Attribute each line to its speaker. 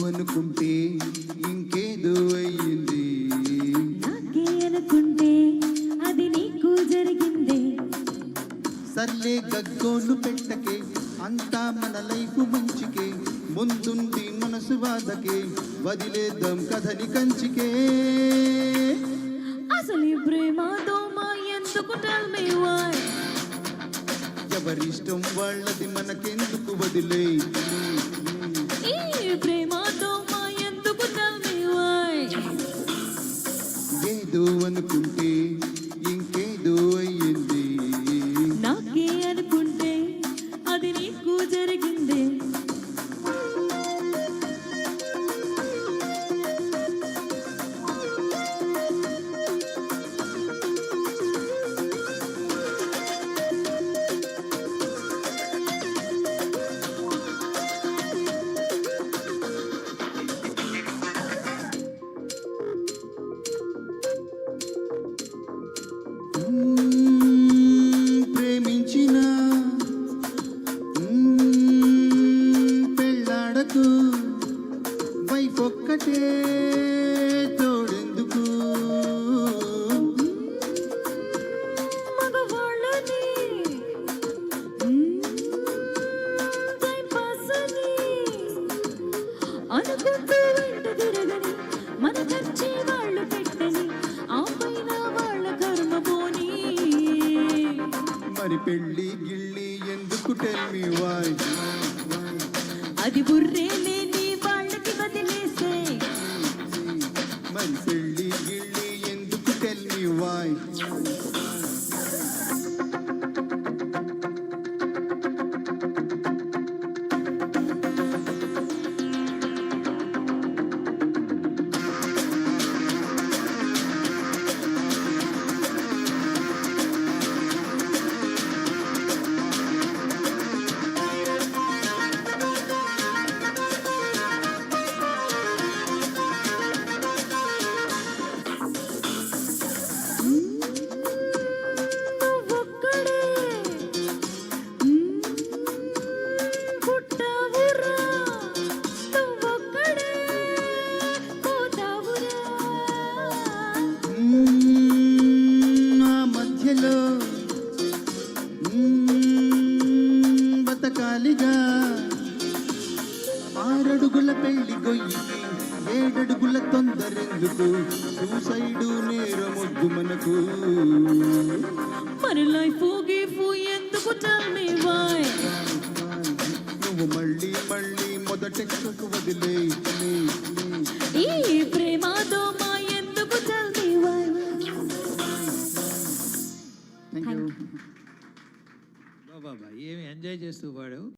Speaker 1: అనుకుంటే ఇంకేదో అయ్యింది,
Speaker 2: నాకే అనుకుంటే అది నీకు జరిగిందే.
Speaker 1: సర్లే గగ్గోలు పెట్టకే, అంతా మన లైఫ్ మంచికే, ముందుంది మనసు బాధకే, వదిలేద్దాం కథని కంచికే.
Speaker 2: అసలు ఈ ప్రేమ దోమ ఎందుకు tell me why?
Speaker 1: ఎవరిష్టం వాళ్ళది మనకెందుకు వదిలే.
Speaker 2: ఈ ప్రేమ దోమ ఎందుకు tell me why?
Speaker 1: ఏదో అనుకుంటే ఇంకేదో అయ్యింది,
Speaker 2: నాకే అనుకుంటే అది నీకు జరిగిందే.
Speaker 1: ప్రేమించిన పెళ్ళాడకు, వైఫ్ ఒక్కటే తోడెందుకు.
Speaker 2: మగవాళ్ళని టైం పాస్ అని అనుకుంటూ వెంట తిరగని, మన ఖర్చే వాళ్ళు పెట్టని, ఆ పైన వాళ్ళ కర్మ పోని.
Speaker 1: మరి పెళ్ళి గిళ్ళి ఎందుకు టెల్ మీ వై.
Speaker 2: అది బుర్రే లేని వాళ్ళకి వదిలేసే.
Speaker 1: మరి పెళ్ళి గిళ్ళి ఎందుకు టెల్ మీ వై.
Speaker 2: నువ్వొక్కడే పుట్టావురా, నువ్వొక్కడే పోతావురా.
Speaker 1: నా మధ్యలో బతకాలిగా, 6 అడుగుల పెళ్లి గొయ్యికి 7 అడుగుల తొందరెందుకు, సూసైడు నేరమొద్దు మనకు.
Speaker 2: మరి లైఫ్ గిఫ్ ఎందుకు tell me why?
Speaker 1: నువ్వు మళ్ళీ మళ్ళీ మొదటెక్కకు వదిలే.
Speaker 2: ఈ ప్రేమ దోమ ఎందుకు tell me why?
Speaker 1: Thank you.
Speaker 3: బాబా ఏమి ఎంజాయ్ చేస్తూ పాడావు.